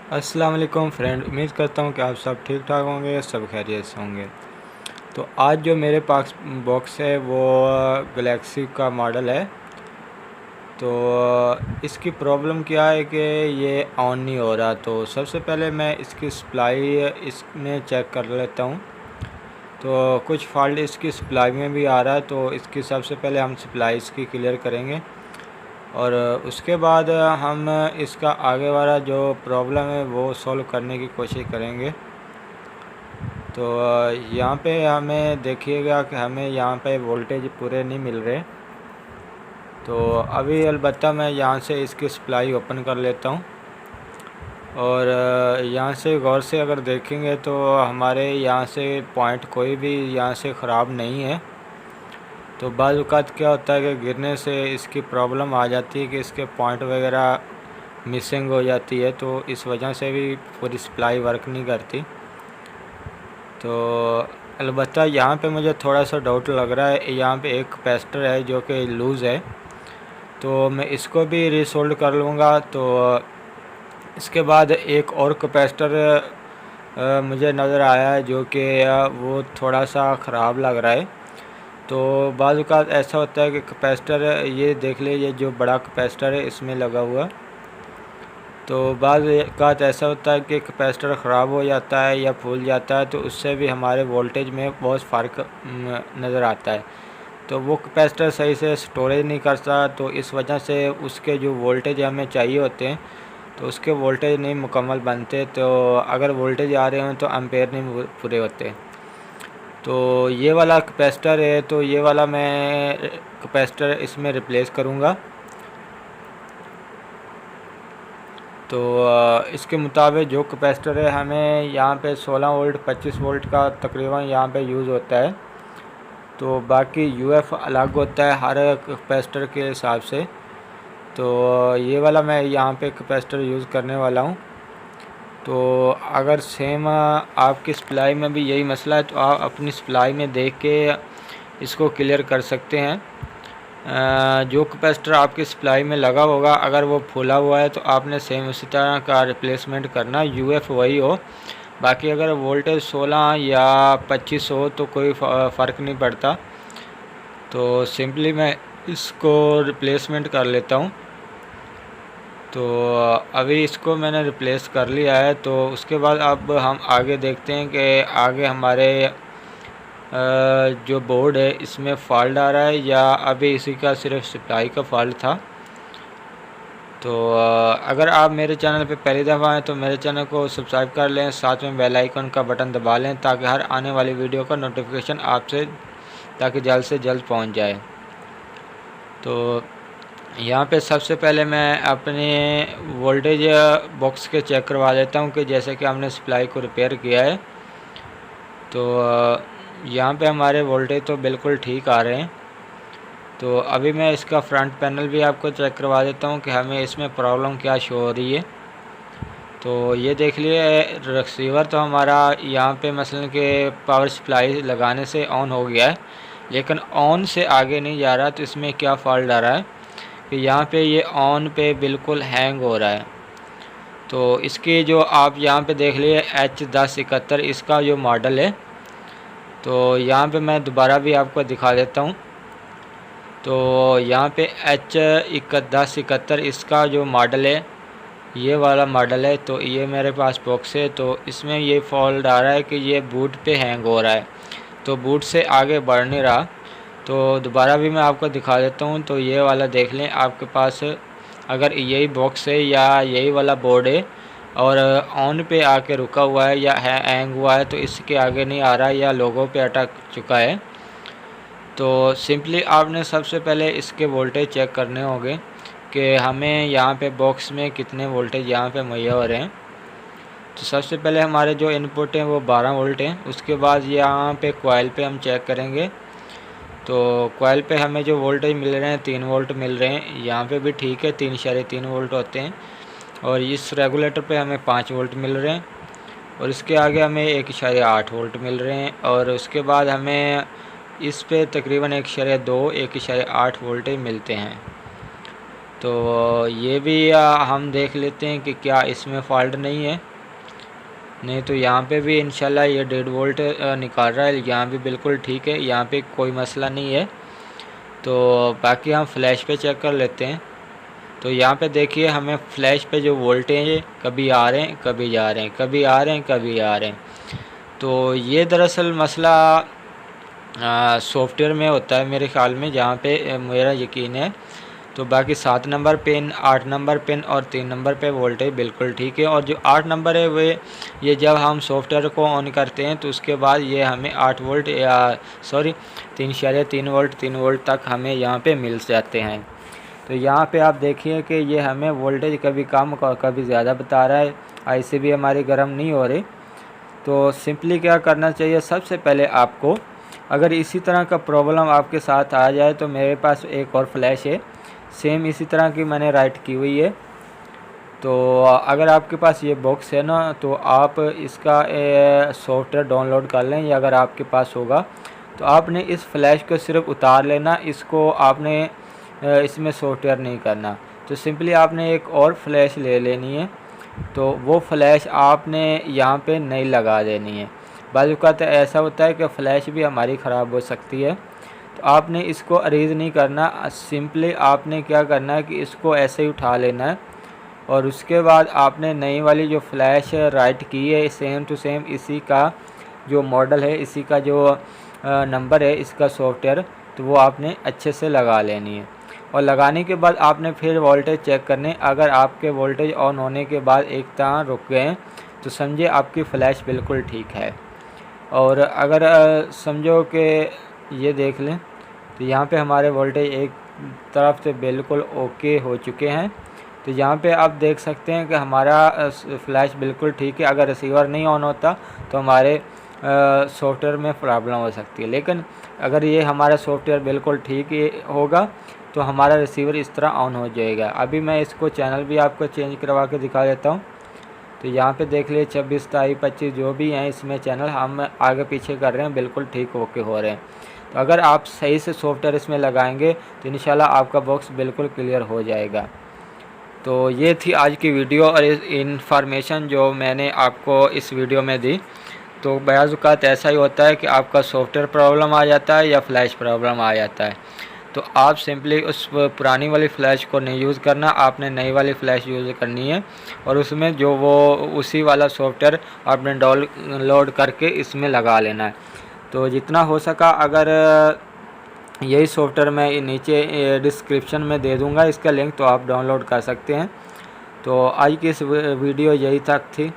अस्सलाम वालेकुम फ्रेंड, उम्मीद करता हूँ कि आप सब ठीक ठाक होंगे, सब खैरियत से होंगे। तो आज जो मेरे पास बॉक्स है वो गैलेक्सी का मॉडल है। तो इसकी प्रॉब्लम क्या है कि ये ऑन नहीं हो रहा। तो सबसे पहले मैं इसकी सप्लाई इसमें चेक कर लेता हूँ। तो कुछ फॉल्ट इसकी सप्लाई में भी आ रहा है, तो इसकी सबसे पहले हम सप्लाई इसकी क्लियर करेंगे और उसके बाद हम इसका आगे वाला जो प्रॉब्लम है वो सॉल्व करने की कोशिश करेंगे। तो यहाँ पे हमें देखिएगा कि हमें यहाँ पे वोल्टेज पूरे नहीं मिल रहे। तो अभी अलबत्ता मैं यहाँ से इसकी सप्लाई ओपन कर लेता हूँ और यहाँ से गौर से अगर देखेंगे तो हमारे यहाँ से पॉइंट कोई भी यहाँ से ख़राब नहीं है। तो बाज़ औक़ात क्या होता है कि गिरने से इसकी प्रॉब्लम आ जाती है कि इसके पॉइंट वगैरह मिसिंग हो जाती है, तो इस वजह से भी पूरी सप्लाई वर्क नहीं करती। तो अलबत्ता यहाँ पे मुझे थोड़ा सा डाउट लग रहा है, यहाँ पे एक कैपेसिटर है जो कि लूज़ है, तो मैं इसको भी रीसोल्ड कर लूँगा। तो इसके बाद एक और कैपेसिटर मुझे नज़र आया है जो कि वो थोड़ा सा ख़राब लग रहा है। तो बाज़ औक़ात ऐसा होता है कि कैपेसिटर, ये देख लीजिए जो बड़ा कैपेसिटर है इसमें लगा हुआ, तो बाज़ औक़ात ऐसा होता है कि कैपेसिटर ख़राब हो जाता है या फूल जाता है, तो उससे भी हमारे वोल्टेज में बहुत फ़र्क नज़र आता है। तो वो कैपेसिटर सही से स्टोरेज नहीं करता, तो इस वजह से उसके जो वोल्टेज हमें चाहिए होते हैं तो उसके वोल्टेज नहीं मुकम्मल बनते। तो अगर वोल्टेज आ रहे हों तो एम्पेयर नहीं पूरे होते। तो ये वाला कैपेसिटर है, तो ये वाला मैं कैपेसिटर इसमें रिप्लेस करूँगा। तो इसके मुताबिक जो कैपेसिटर है हमें यहाँ पे 16 वोल्ट 25 वोल्ट का तकरीबन यहाँ पे यूज़ होता है। तो बाकी यूएफ अलग होता है हर कैपेसिटर के हिसाब से। तो ये वाला मैं यहाँ पे कैपेसिटर यूज़ करने वाला हूँ। तो अगर सेम आपकी सप्लाई में भी यही मसला है तो आप अपनी सप्लाई में देख के इसको क्लियर कर सकते हैं। जो कैपेसिटर आपकी सप्लाई में लगा होगा अगर वो फूला हुआ है तो आपने सेम उसी तरह का रिप्लेसमेंट करना, यूएफ वही हो। बाकी अगर वोल्टेज 16 या 25 हो तो कोई फ़र्क नहीं पड़ता। तो सिंपली मैं इसको रिप्लेसमेंट कर लेता हूँ। तो अभी इसको मैंने रिप्लेस कर लिया है। तो उसके बाद अब हम आगे देखते हैं कि आगे हमारे जो बोर्ड है इसमें फ़ॉल्ट आ रहा है या अभी इसी का सिर्फ सप्लाई का फ़ॉल्ट था। तो अगर आप मेरे चैनल पे पहली दफ़ा आएँ तो मेरे चैनल को सब्सक्राइब कर लें, साथ में बेल आइकन का बटन दबा लें ताकि हर आने वाली वीडियो का नोटिफिकेशन आपसे ताकि जल्द से जल्द पहुंच जाए। तो यहाँ पे सबसे पहले मैं अपने वोल्टेज बॉक्स के चेक करवा लेता हूँ कि जैसे कि हमने सप्लाई को रिपेयर किया है। तो यहाँ पे हमारे वोल्टेज तो बिल्कुल ठीक आ रहे हैं। तो अभी मैं इसका फ्रंट पैनल भी आपको चेक करवा देता हूँ कि हमें इसमें प्रॉब्लम क्या शो हो रही है। तो ये देख लिए रिसीवर तो हमारा यहाँ पे मसलन के पावर सप्लाई लगाने से ऑन हो गया है, लेकिन ऑन से आगे नहीं जा रहा। तो इसमें क्या फ़ॉल्ट आ रहा है कि यहाँ पे ये ऑन पे बिल्कुल हैंग हो रहा है। तो इसके जो आप यहाँ पे देख लिए H1071 इसका जो मॉडल है, तो यहाँ पे मैं दोबारा भी आपको दिखा देता हूँ। तो यहाँ पे H1071 इसका जो मॉडल है, ये वाला मॉडल है। तो ये मेरे पास बॉक्स है, तो इसमें ये फॉल्ट आ रहा है कि ये बूट पे हैंग हो रहा है, तो बूट से आगे बढ़ नहीं रहा। तो दोबारा भी मैं आपको दिखा देता हूँ। तो ये वाला देख लें, आपके पास अगर यही बॉक्स है या यही वाला बोर्ड है और ऑन पे आके रुका हुआ है या हैंग हुआ है तो इसके आगे नहीं आ रहा है या लोगों पे अटक चुका है। तो सिंपली आपने सबसे पहले इसके वोल्टेज चेक करने होंगे कि हमें यहाँ पे बॉक्स में कितने वोल्टेज यहाँ पे मुहैया हो रहे हैं। तो सबसे पहले हमारे जो इनपुट हैं वो 12 वोल्ट हैं। उसके बाद यहाँ पे कॉइल पे हम चेक करेंगे। तो कॉइल पे हमें जो वोल्टेज मिल रहे हैं 3 वोल्ट मिल रहे हैं। यहाँ पे भी ठीक है, 3.3 वोल्ट होते हैं। और इस रेगुलेटर पे हमें 5 वोल्ट मिल रहे हैं और इसके आगे हमें 1.8 वोल्ट मिल रहे हैं। और उसके बाद हमें इस पे तकरीबन 1.2 1.8 वोल्टेज मिलते हैं। तो ये भी हम देख लेते हैं कि क्या इसमें फ़ॉल्ट नहीं है। नहीं तो यहाँ पे भी इंशाल्लाह ये 1.5 वोल्ट निकाल रहा है, यहाँ भी बिल्कुल ठीक है, यहाँ पे कोई मसला नहीं है। तो बाकी हम फ्लैश पे चेक कर लेते हैं। तो यहाँ पे देखिए हमें फ्लैश पे जो वोल्टेज है कभी आ रहे हैं कभी जा रहे हैं, कभी आ रहे हैं कभी आ रहे हैं। तो ये दरअसल मसला सॉफ्टवेयर में होता है मेरे ख़्याल में, जहाँ पे मेरा यकीन है। तो बाकी 7 नंबर पिन, 8 नंबर पिन और 3 नंबर पे वोल्टेज बिल्कुल ठीक है। और जो 8 नंबर है वे ये जब हम सॉफ्टवेयर को ऑन करते हैं तो उसके बाद ये हमें 8 वोल्ट या 3.3 वोल्ट तक हमें यहाँ पे मिल जाते हैं। तो यहाँ पे आप देखिए कि ये हमें वोल्टेज कभी कम कभी ज़्यादा बता रहा है, ऐसे भी हमारी गर्म नहीं हो रही। तो सिंपली क्या करना चाहिए, सबसे पहले आपको अगर इसी तरह का प्रॉब्लम आपके साथ आ जाए तो मेरे पास एक और फ्लैश है सेम इसी तरह की, मैंने राइट की हुई है। तो अगर आपके पास ये बॉक्स है ना तो आप इसका सॉफ्टवेयर डाउनलोड कर लें, या अगर आपके पास होगा तो आपने इस फ्लैश को सिर्फ उतार लेना, इसको आपने इसमें सॉफ्टवेयर नहीं करना। तो सिंपली आपने एक और फ्लैश ले लेनी है, तो वो फ्लैश आपने यहाँ पे नहीं लगा देनी है। बाज़ औक़ात ऐसा होता है कि फ़्लैश भी हमारी ख़राब हो सकती है, तो आपने इसको अरेज़ नहीं करना। सिंपली आपने क्या करना है कि इसको ऐसे ही उठा लेना है और उसके बाद आपने नई वाली जो फ़्लैश राइट की है सेम टू सेम इसी का जो मॉडल है, इसी का जो नंबर है, इसका सॉफ्टवेयर, तो वो आपने अच्छे से लगा लेनी है। और लगाने के बाद आपने फिर वोल्टेज चेक करने, अगर आपके वोल्टेज ऑन होने के बाद एक तरह रुक गए तो समझे आपकी फ़्लैश बिल्कुल ठीक है। और अगर समझो कि ये देख लें तो यहाँ पे हमारे वोल्टेज एक तरफ से बिल्कुल ओके हो चुके हैं। तो यहाँ पे आप देख सकते हैं कि हमारा फ़्लैश बिल्कुल ठीक है। अगर रिसीवर नहीं ऑन होता तो हमारे सॉफ्टवेयर में प्रॉब्लम हो सकती है, लेकिन अगर ये हमारा सॉफ्टवेयर बिल्कुल ठीक होगा तो हमारा रिसीवर इस तरह ऑन हो जाएगा। अभी मैं इसको चैनल भी आपको चेंज करवा के दिखा देता हूँ। तो यहाँ पे देख लिए 26, 23, 25 जो भी हैं इसमें चैनल हम आगे पीछे कर रहे हैं, बिल्कुल ठीक ओके हो रहे हैं। तो अगर आप सही से सॉफ्टवेयर इसमें लगाएंगे तो इंशाल्लाह आपका बॉक्स बिल्कुल क्लियर हो जाएगा। तो ये थी आज की वीडियो और इन्फॉर्मेशन जो मैंने आपको इस वीडियो में दी। तो बाज़ औक़ात ऐसा ही होता है कि आपका सॉफ्टवेयर प्रॉब्लम आ जाता है या फ्लैश प्रॉब्लम आ जाता है, तो आप सिंपली उस पुरानी वाली फ़्लैश को नहीं यूज़ करना, आपने नई वाली फ़्लैश यूज़ करनी है और उसमें जो वो उसी वाला सॉफ्टवेयर आपने डाउनलोड करके इसमें लगा लेना है। तो जितना हो सका, अगर यही सॉफ्टवेयर मैं नीचे डिस्क्रिप्शन में दे दूँगा इसका लिंक, तो आप डाउनलोड कर सकते हैं। तो आज की इस वीडियो यही तक थी।